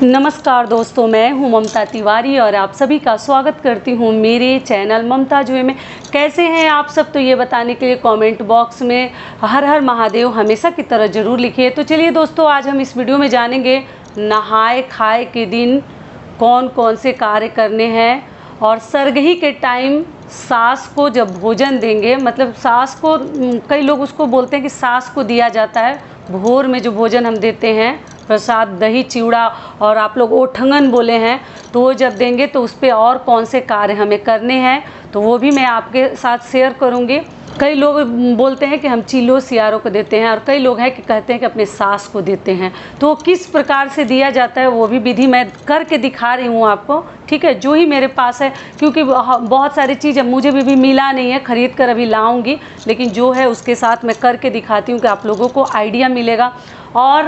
नमस्कार दोस्तों, मैं हूं ममता तिवारी और आप सभी का स्वागत करती हूं मेरे चैनल ममता जुए में। कैसे हैं आप सब, तो ये बताने के लिए कमेंट बॉक्स में हर हर महादेव हमेशा की तरह ज़रूर लिखिए। तो चलिए दोस्तों, आज हम इस वीडियो में जानेंगे नहाए खाए के दिन कौन कौन से कार्य करने हैं और सरगही के टाइम सास को जब भोजन देंगे, मतलब सास को, कई लोग उसको बोलते हैं कि सास को दिया जाता है भोर में जो भोजन हम देते हैं प्रसाद, दही चिवड़ा, और आप लोग ओठंगन बोले हैं, तो वो जब देंगे तो उस पर और कौन से कार्य हमें करने हैं तो वो भी मैं आपके साथ शेयर करूंगी। कई लोग बोलते हैं कि हम चीलो सियारों को देते हैं और कई लोग हैं कि कहते हैं कि अपने सास को देते हैं, तो किस प्रकार से दिया जाता है वो भी विधि मैं करके दिखा रही हूँ आपको। ठीक है, जो ही मेरे पास है, क्योंकि बहुत सारी चीज़ें मुझे भी मिला नहीं है, ख़रीद कर अभी लाऊंगी, लेकिन जो है उसके साथ मैं करके दिखाती हूँ कि आप लोगों को आइडिया मिलेगा। और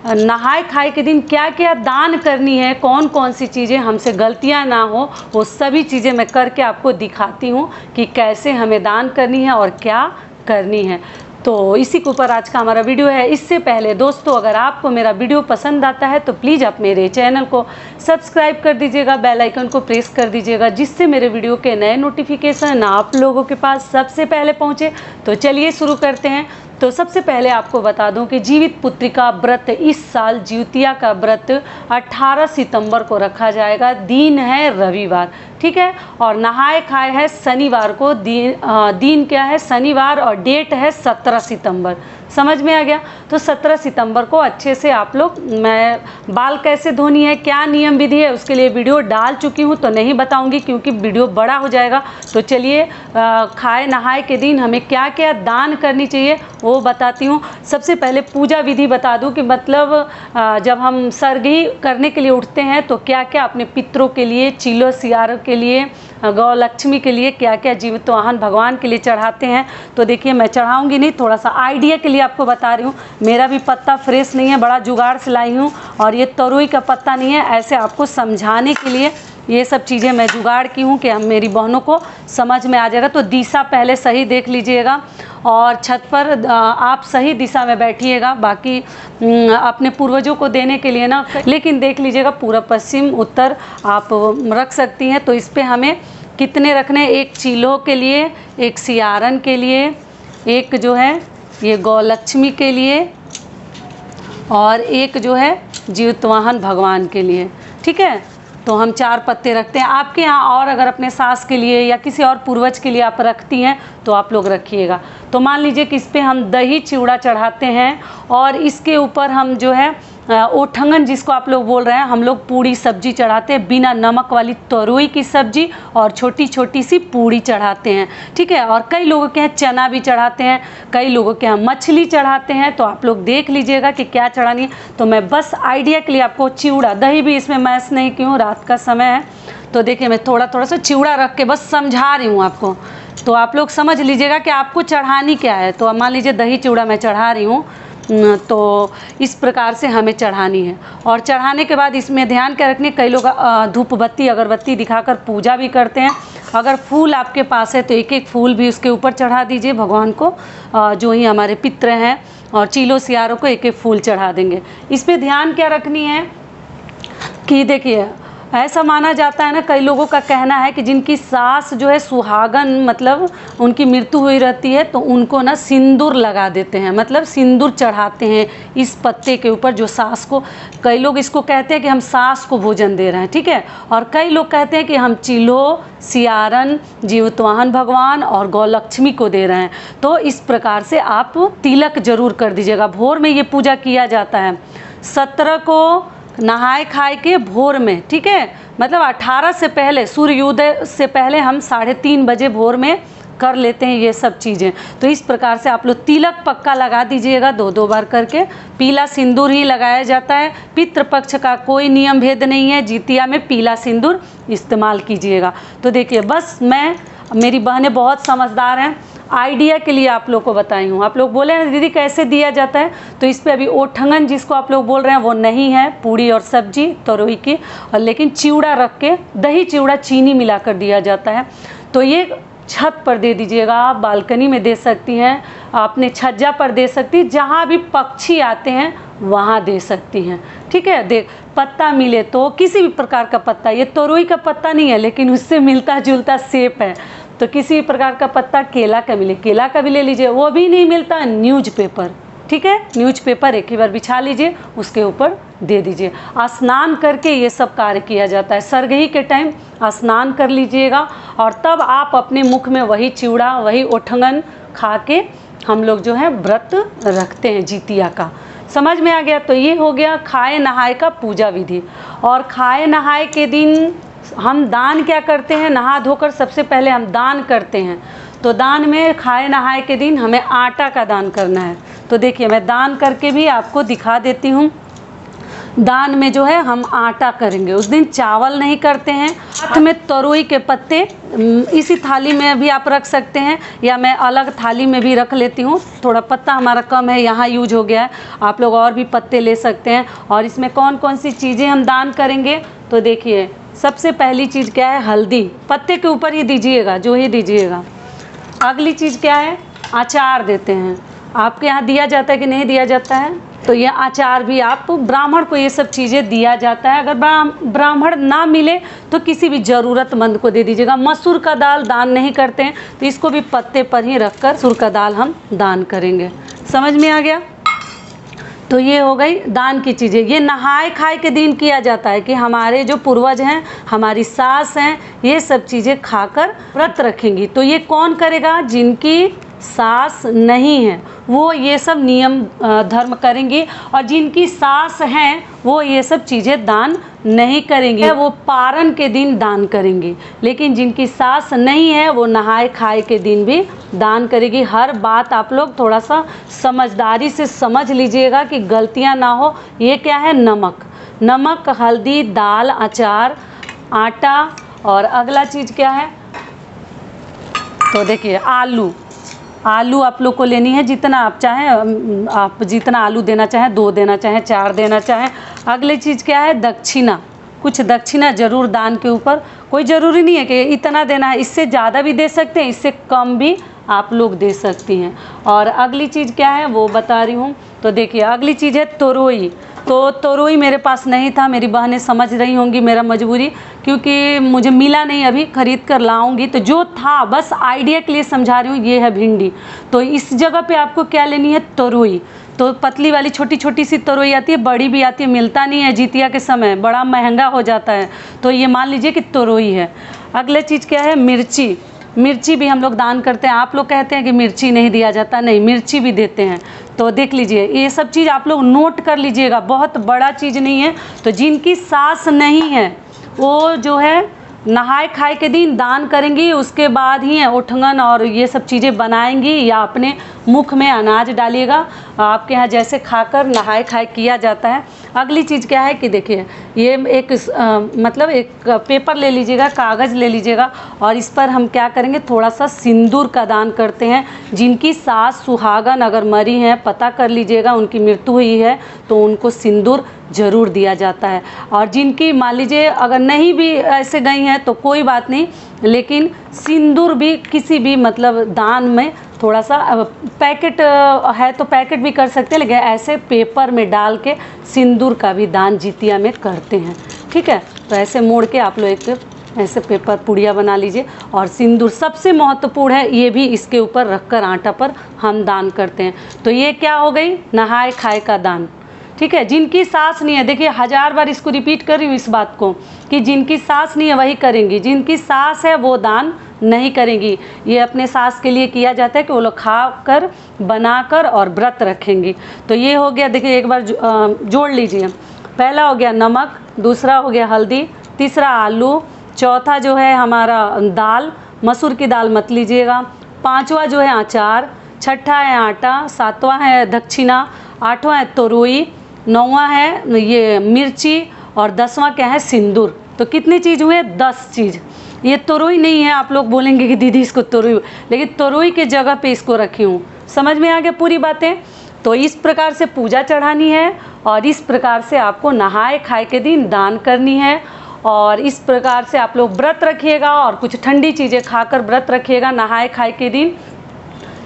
नहाए खाए के दिन क्या क्या दान करनी है, कौन कौन सी चीज़ें हमसे गलतियां ना हो, वो सभी चीज़ें मैं करके आपको दिखाती हूँ कि कैसे हमें दान करनी है और क्या करनी है। तो इसी के ऊपर आज का हमारा वीडियो है। इससे पहले दोस्तों, अगर आपको मेरा वीडियो पसंद आता है तो प्लीज़ आप मेरे चैनल को सब्सक्राइब कर दीजिएगा, बेल आइकन को प्रेस कर दीजिएगा, जिससे मेरे वीडियो के नए नोटिफिकेशन आप लोगों के पास सबसे पहले पहुंचे। तो चलिए शुरू करते हैं। तो सबसे पहले आपको बता दूं कि जीवित पुत्री का व्रत इस साल ज्योतिया का व्रत 18 सितंबर को रखा जाएगा। दिन है रविवार, ठीक है, और नहाए खाए है शनिवार को। दिन क्या है, शनिवार, और डेट है 17 सितंबर। समझ में आ गया? तो 17 सितंबर को अच्छे से आप लोग, मैं बाल कैसे धोनी है, क्या नियम विधि है, उसके लिए वीडियो डाल चुकी हूँ, तो नहीं बताऊंगी क्योंकि वीडियो बड़ा हो जाएगा। तो चलिए खाए नहाए के दिन हमें क्या क्या दान करनी चाहिए वो बताती हूँ। सबसे पहले पूजा विधि बता दूँ कि मतलब जब हम सरगी करने के लिए उठते हैं तो क्या क्या अपने पितरों के लिए, चीलो सियारों के लिए, गौ लक्ष्मी के लिए क्या क्या जीवित वाहन भगवान के लिए चढ़ाते हैं। तो देखिए, मैं चढ़ाऊंगी नहीं, थोड़ा सा आइडिया के लिए आपको बता रही हूँ। मेरा भी पत्ता फ्रेश नहीं है, बड़ा जुगाड़ से लाई हूँ, और ये तरोई का पत्ता नहीं है। ऐसे आपको समझाने के लिए ये सब चीज़ें मैं जुगाड़ की हूँ कि हम मेरी बहनों को समझ में आ जाएगा। तो दिशा पहले सही देख लीजिएगा और छत पर आप सही दिशा में बैठिएगा। बाकी अपने पूर्वजों को देने के लिए ना, लेकिन देख लीजिएगा पूर्व पश्चिम उत्तर आप रख सकती हैं। तो इस पर हमें कितने रखने, एक चीलो के लिए, एक सियारन के लिए, एक जो है ये गौलक्ष्मी के लिए, और एक जो है जीवितवाहन भगवान के लिए। ठीक है, तो हम 4 पत्ते रखते हैं। आपके यहाँ और अगर अपने सास के लिए या किसी और पूर्वज के लिए आप रखती हैं तो आप लोग रखिएगा। तो मान लीजिए कि इस पर हम दही चिवड़ा चढ़ाते हैं और इसके ऊपर हम जो है ओठंगन, जिसको आप लोग बोल रहे हैं, हम लोग पूड़ी सब्जी चढ़ाते हैं, बिना नमक वाली तरोई की सब्जी, और छोटी छोटी सी पूड़ी चढ़ाते हैं। ठीक है, और कई लोगों के यहाँ चना भी चढ़ाते हैं, कई लोगों के यहाँ मछली चढ़ाते हैं। तो आप लोग देख लीजिएगा कि क्या चढ़ानी है। तो मैं बस आइडिया के लिए आपको चिवड़ा, दही भी इसमें मैश नहीं की हूँ, रात का समय है, तो देखिए मैं थोड़ा थोड़ा सा चिवड़ा रख के बस समझा रही हूँ आपको। तो आप लोग समझ लीजिएगा कि आपको चढ़ानी क्या है। तो मान लीजिए दही चिवड़ा मैं चढ़ा रही हूँ, तो इस प्रकार से हमें चढ़ानी है। और चढ़ाने के बाद इसमें ध्यान क्या रखनी, कई लोग धूप बत्ती अगरबत्ती दिखाकर पूजा भी करते हैं। अगर फूल आपके पास है तो एक एक फूल भी उसके ऊपर चढ़ा दीजिए भगवान को, जो ही हमारे पितर हैं, और चीलो सियारों को एक एक फूल चढ़ा देंगे। इस पर ध्यान क्या रखनी है कि देखिए, ऐसा माना जाता है ना, कई लोगों का कहना है कि जिनकी सास जो है सुहागन, मतलब उनकी मृत्यु हुई रहती है, तो उनको ना सिंदूर लगा देते हैं, मतलब सिंदूर चढ़ाते हैं इस पत्ते के ऊपर जो सास को। कई लोग इसको कहते हैं कि हम सास को भोजन दे रहे हैं, ठीक है, और कई लोग कहते हैं कि हम चीलो सियारन, जीवितवाहन भगवान और गौलक्ष्मी को दे रहे हैं। तो इस प्रकार से आप तिलक जरूर कर दीजिएगा। भोर में ये पूजा किया जाता है, 17 को नहाए खाए के भोर में, ठीक है, मतलब 18 से पहले, सूर्योदय से पहले हम 3:30 बजे भोर में कर लेते हैं ये सब चीज़ें। तो इस प्रकार से आप लोग तिलक पक्का लगा दीजिएगा, 2-2 बार करके। पीला सिंदूर ही लगाया जाता है, पितृपक्ष का कोई नियम भेद नहीं है, जितिया में पीला सिंदूर इस्तेमाल कीजिएगा। तो देखिए, बस मेरी बहनें बहुत समझदार हैं, आइडिया के लिए आप लोग को बताई हूँ। आप लोग बोले हैं दीदी कैसे दिया जाता है, तो इस पे अभी ओठंगन जिसको आप लोग बोल रहे हैं वो नहीं है, पूड़ी और सब्जी तरोई की, और लेकिन चिवड़ा रख के, दही चिवड़ा चीनी मिलाकर दिया जाता है। तो ये छत पर दे दीजिएगा, आप बालकनी में दे सकती हैं, अपने छज्जा पर दे सकती हैं, जहाँ भी पक्षी आते हैं वहाँ दे सकती हैं। ठीक है, देख पत्ता मिले तो किसी भी प्रकार का पत्ता, ये तोरई का पत्ता नहीं है लेकिन उससे मिलता जुलता शेप है, तो किसी भी प्रकार का पत्ता, केला का मिले केला का भी ले लीजिए। वो भी नहीं मिलता, न्यूज़पेपर, ठीक है, न्यूज़पेपर एक ही बार बिछा लीजिए, उसके ऊपर दे दीजिए। स्नान करके ये सब कार्य किया जाता है। सरगही के टाइम स्नान कर लीजिएगा और तब आप अपने मुख में वही चिवड़ा, वही ओठंगन खा के हम लोग जो है व्रत रखते हैं जितिया का। समझ में आ गया? तो ये हो गया खाए नहाए का पूजा विधि। और खाए नहाए के दिन हम दान क्या करते हैं? नहा धोकर सबसे पहले हम दान करते हैं। तो दान में खाए नहाए के दिन हमें आटा का दान करना है। तो देखिए मैं दान करके भी आपको दिखा देती हूँ। दान में जो है हम आटा करेंगे, उस दिन चावल नहीं करते हैं। हाथ में तरोई के पत्ते, इसी थाली में भी आप रख सकते हैं या मैं अलग थाली में भी रख लेती हूँ। थोड़ा पत्ता हमारा कम है, यहाँ यूज हो गया है, आप लोग और भी पत्ते ले सकते हैं। और इसमें कौन कौन सी चीज़ें हम दान करेंगे? तो देखिए सबसे पहली चीज़ क्या है? हल्दी, पत्ते के ऊपर ही दीजिएगा, जो ही दीजिएगा। अगली चीज़ क्या है? अचार देते हैं। आपके यहाँ दिया जाता है कि नहीं दिया जाता है? तो ये अचार भी आप ब्राह्मण को ये सब चीज़ें दिया जाता है। अगर ब्राह्मण ना मिले तो किसी भी ज़रूरतमंद को दे दीजिएगा। मसूर का दाल दान नहीं करते हैं तो इसको भी पत्ते पर ही रखकर मसूर का दाल हम दान करेंगे। समझ में आ गया? तो ये हो गई दान की चीज़ें। ये नहाए खाए के दिन किया जाता है कि हमारे जो पूर्वज हैं, हमारी सास हैं, ये सब चीज़ें खाकर व्रत रखेंगी। तो ये कौन करेगा? जिनकी सास नहीं है वो ये सब नियम धर्म करेंगी, और जिनकी सास हैं वो ये सब चीज़ें दान नहीं करेंगी, वो पारण के दिन दान करेंगी। लेकिन जिनकी सास नहीं है वो नहाए खाए के दिन भी दान करेगी। हर बात आप लोग थोड़ा सा समझदारी से समझ लीजिएगा कि गलतियां ना हो। ये क्या है? नमक, नमक, हल्दी, दाल, अचार, आटा, और अगला चीज़ क्या है? तो देखिए आलू, आलू आप लोग को लेनी है जितना आप चाहें, आप जितना आलू देना चाहें, 2 देना चाहें, 4 देना चाहें। अगली चीज़ क्या है? दक्षिणा, कुछ दक्षिणा ज़रूर दान के ऊपर, कोई ज़रूरी नहीं है कि इतना देना है, इससे ज़्यादा भी दे सकते हैं, इससे कम भी आप लोग दे सकती हैं। और अगली चीज़ क्या है वो बता रही हूँ। तो देखिए अगली चीज़ है तोरई। तो तोरई मेरे पास नहीं था, मेरी बहनें समझ रही होंगी मेरा मजबूरी, क्योंकि मुझे मिला नहीं, अभी ख़रीद कर लाऊंगी। तो जो था बस आइडिया के लिए समझा रही हूँ। ये है भिंडी। तो इस जगह पे आपको क्या लेनी है? तोरई। तो पतली वाली छोटी छोटी सी तोरई आती है, बड़ी भी आती है, मिलता नहीं है जितिया के समय, बड़ा महंगा हो जाता है। तो ये मान लीजिए कि तोरई है। अगले चीज़ क्या है? मिर्ची। मिर्ची भी हम लोग दान करते हैं। आप लोग कहते हैं कि मिर्ची नहीं दिया जाता, नहीं, मिर्ची भी देते हैं। तो देख लीजिए ये सब चीज़ आप लोग नोट कर लीजिएगा, बहुत बड़ा चीज़ नहीं है। तो जिनकी सास नहीं है वो जो है नहाए खाए के दिन दान करेंगी, उसके बाद ही ओठंगन और ये सब चीज़ें बनाएंगी या अपने मुख में अनाज डालिएगा। आपके यहाँ जैसे खाकर नहाए खाए किया जाता है। अगली चीज़ क्या है कि देखिए ये एक मतलब एक पेपर ले लीजिएगा, कागज़ ले लीजिएगा, और इस पर हम क्या करेंगे? थोड़ा सा सिंदूर का दान करते हैं। जिनकी सास सुहागन अगर मरी हैं, पता कर लीजिएगा, उनकी मृत्यु हुई है तो उनको सिंदूर ज़रूर दिया जाता है। और जिनकी मान लीजिए अगर नहीं भी ऐसे गई हैं तो कोई बात नहीं, लेकिन सिंदूर भी किसी भी मतलब दान में थोड़ा सा पैकेट है तो पैकेट भी कर सकते हैं, लेकिन ऐसे पेपर में डाल के सिंदूर का भी दान जितिया में करते हैं। ठीक है? तो ऐसे मोड़ के आप लोग एक ऐसे पेपर पुड़िया बना लीजिए, और सिंदूर सबसे महत्वपूर्ण है, ये भी इसके ऊपर रखकर आटा पर हम दान करते हैं। तो ये क्या हो गई? नहाए खाए का दान। ठीक है? जिनकी सास नहीं है, देखिए 1000 बार इसको रिपीट कर रही हूँ इस बात को, कि जिनकी सास नहीं है वही करेंगी, जिनकी सास है वो दान नहीं करेंगी। ये अपने सास के लिए किया जाता है कि वो लोग खा कर बनाकर और व्रत रखेंगी। तो ये हो गया, देखिए एक बार जोड़ लीजिए। पहला हो गया नमक, दूसरा हो गया हल्दी, तीसरा आलू, चौथा जो है हमारा दाल, मसूर की दाल मत लीजिएगा, पांचवा जो है अचार, छठा है आटा, सातवां है दक्षिणा, आठवां है तोरई, नौवां है ये मिर्ची, और 10वां क्या है? सिंदूर। तो कितनी चीज़ हुए? 10 चीज़। ये तोरई नहीं है, आप लोग बोलेंगे कि दीदी इसको तोरई, लेकिन तोरई के जगह पे इसको रखी हूँ। समझ में आ गया पूरी बातें? तो इस प्रकार से पूजा चढ़ानी है, और इस प्रकार से आपको नहाए खाए के दिन दान करनी है, और इस प्रकार से आप लोग व्रत रखिएगा, और कुछ ठंडी चीज़ें खाकर व्रत रखिएगा नहाए खाए के दिन।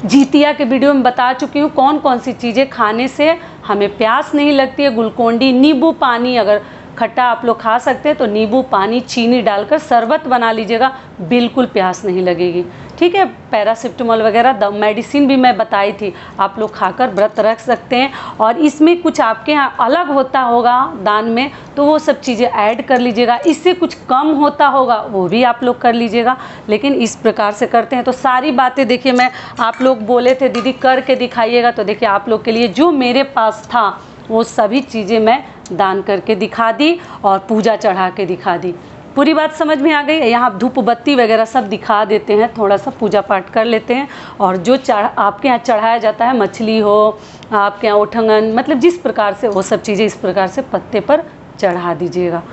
जितिया के वीडियो में बता चुकी हूँ कौन कौन सी चीज़ें खाने से हमें प्यास नहीं लगती है। ग्लूकोन डी, नींबू पानी अगर खट्टा आप लोग खा सकते हैं तो नींबू पानी चीनी डालकर शरबत बना लीजिएगा, बिल्कुल प्यास नहीं लगेगी। ठीक है, पैरासिटामोल वगैरह मेडिसिन भी मैं बताई थी, आप लोग खाकर व्रत रख सकते हैं। और इसमें कुछ आपके यहाँ अलग होता होगा दान में तो वो सब चीज़ें ऐड कर लीजिएगा, इससे कुछ कम होता होगा वो भी आप लोग कर लीजिएगा, लेकिन इस प्रकार से करते हैं। तो सारी बातें देखिए, मैं आप लोग बोले थे दीदी करके दिखाइएगा, तो देखिए आप लोग के लिए जो मेरे पास था वो सभी चीज़ें मैं दान करके दिखा दी और पूजा चढ़ा के दिखा दी। पूरी बात समझ में आ गई। यहाँ धूप बत्ती वगैरह सब दिखा देते हैं, थोड़ा सा पूजा पाठ कर लेते हैं। और जो आपके यहाँ चढ़ाया जाता है, मछली हो आपके यहाँ, उठंगन, मतलब जिस प्रकार से वो सब चीज़ें इस प्रकार से पत्ते पर चढ़ा दीजिएगा।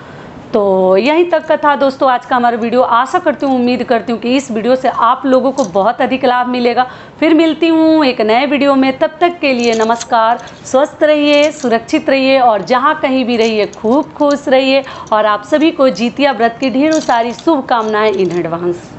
तो यहीं तक का था दोस्तों आज का हमारा वीडियो। आशा करती हूँ, उम्मीद करती हूँ कि इस वीडियो से आप लोगों को बहुत अधिक लाभ मिलेगा। फिर मिलती हूँ एक नए वीडियो में, तब तक के लिए नमस्कार। स्वस्थ रहिए, सुरक्षित रहिए और जहाँ कहीं भी रहिए खूब खुश रहिए। और आप सभी को जितिया व्रत की ढेरों सारी शुभकामनाएं इन एडवांस।